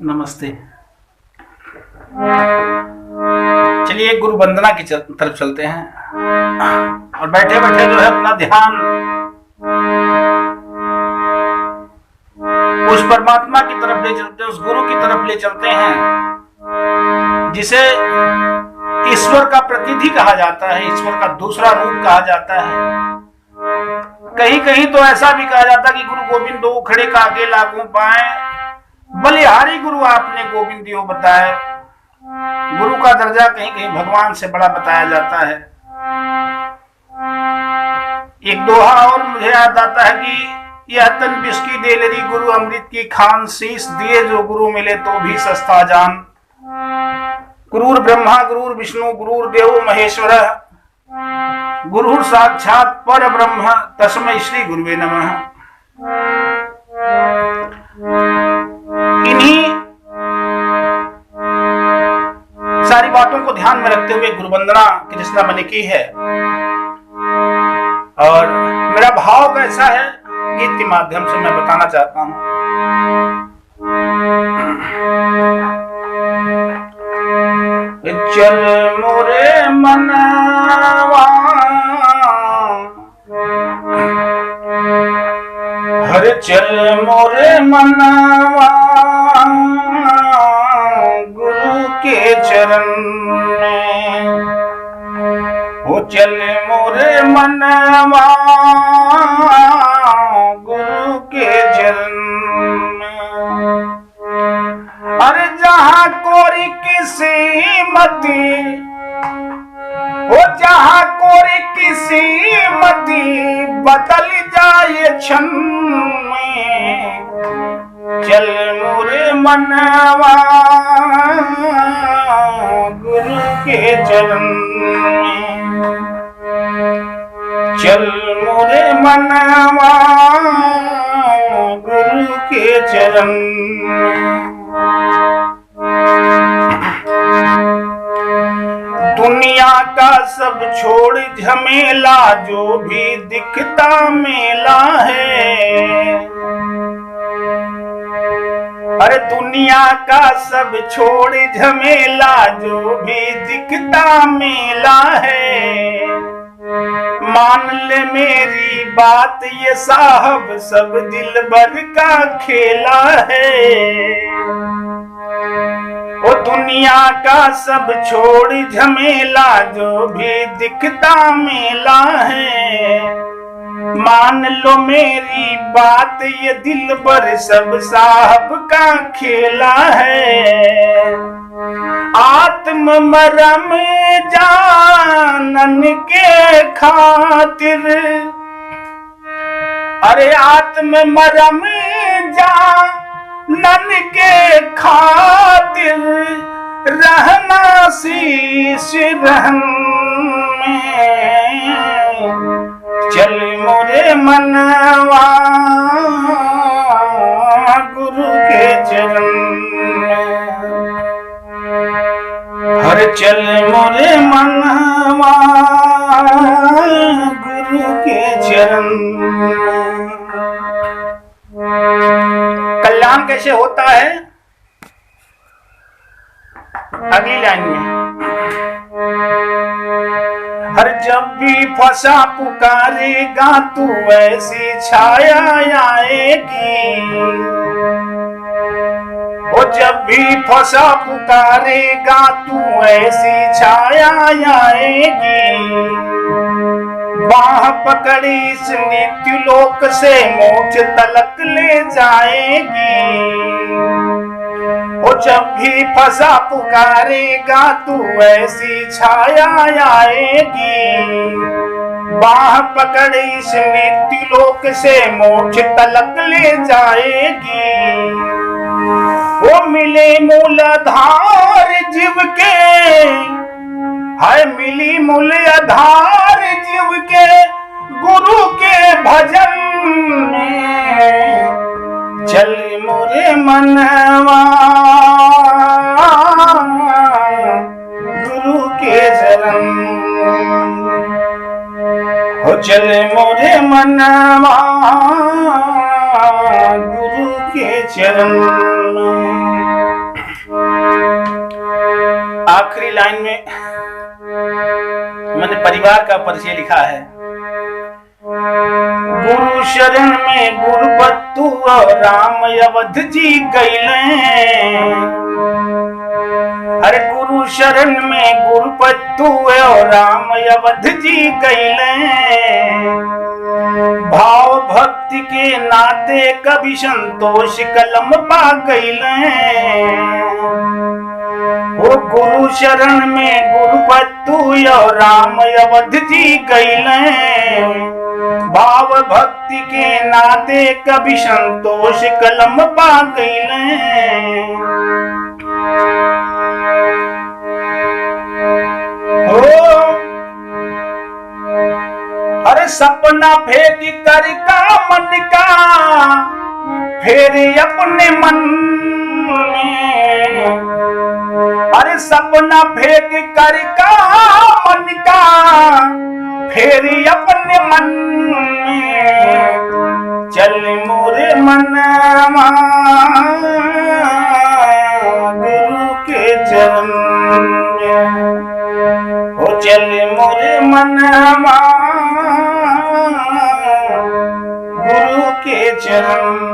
नमस्ते। चलिए गुरु वंदना की तरफ चलते हैं और बैठे बैठे जो है अपना ध्यान उस परमात्मा की तरफ ले चलते हैं, उस गुरु की तरफ ले चलते हैं जिसे ईश्वर का प्रतिनिधि कहा जाता है, ईश्वर का दूसरा रूप कहा जाता है। कहीं कहीं तो ऐसा भी कहा जाता है कि गुरु गोविंद दो खड़े का अकेला को पाए, बलिहारी गुरु आपने गोविंद दियो बताए। गुरु का दर्जा कहीं कहीं भगवान से बड़ा बताया जाता है। एक दोहा और मुझे याद आता है कि यह तन बिस्की दे लेरी गुरु अमृत की खान, शीश दिए जो गुरु मिले तो भी सस्ता जान। गुरुर ब्रह्मा गुरुर विष्णु गुरुर देवो महेश्वर, गुरुर साक्षात पर ब्रह्म तस्मै श्री गुरुवे नमः। इन्हीं सारी बातों को ध्यान में रखते हुए गुरु वंदना की रचना मैंने की है और मेरा भाव कैसा है गीत के माध्यम से मैं बताना चाहता हूं। चल मोरे मनवा हर चल मोरे मनवा गुरु के चरण में, हो चल मोरे मनवा गुरु के चरण में। अरे जहाँ कोरी किसी मती, हो जहाँ कोरी किसी मती बदल जाए क्षण में, चल मोरे मनवा गुरु के चरण में, चल मोरे मनवा गुरु के चरण में। दुनिया का सब छोड़ झमेला जो भी दिखता मेला है, अरे दुनिया का सब छोड़ झमेला जो भी दिखता मेला है। मान ले मेरी बात ये साहब सब दिल भर का खेला है। ओ दुनिया का सब छोड़ झमेला जो भी दिखता मेला है। मान लो मेरी बात ये दिल भर सब साहब का खेला है। आत्म मरम जानन के खातिर, अरे आत्म मरम जानन के खातिर रहना शीश रहन में, चल मोरे मनवा गुरु के चरण में, हर चल मोरे मनवा गुरु के चरण में। कल्याण कैसे होता है अगली लाइन में, हर जब भी फंसा पुकारेगा तू ऐसी छाया आएगी। वो जब भी फंसा पुकारेगा तू ऐसी छाया आएगी। बाह पकड़ी इस नित्य लोक से मोक्ष तलक ले जाएगी। वो जब भी फंसा पुकारेगा तू ऐसी छाया आएगी। बाह पकड़ इस नित्य लोक से मोक्ष तलक ले जाएगी। वो मिले मूलाधार जीव के, हाय मिली मूलाधार जीव के गुरु के भजन में, चल मोरे मनवा गुरु के चरण, हो चल मोरे मनवा गुरु के चरण में। आखिरी लाइन में मैंने परिवार का परिचय लिखा है। गुरु शरण में गुरुपत्तु और राम अवध जी गईले। अरे गुरु शरण में गुरुपत्तु और राम अवध जी गईले। भाव भक्ति के नाते कभी संतोष कलम पा गईले। वो गुरु शरण में गुरुपत्तु और राम अवध जी गईले। भाव भक्ति के नाते कभी संतोष कलम पा गईले। अरे सपना फेंक कर का मन का फिर अपने मन में। अरे सपना फेंक कर का मन का फिर अपने मन में। चल मोरे मनवा गुरु के चरण में। ओ चल मोरे मनवा गुरु के चरण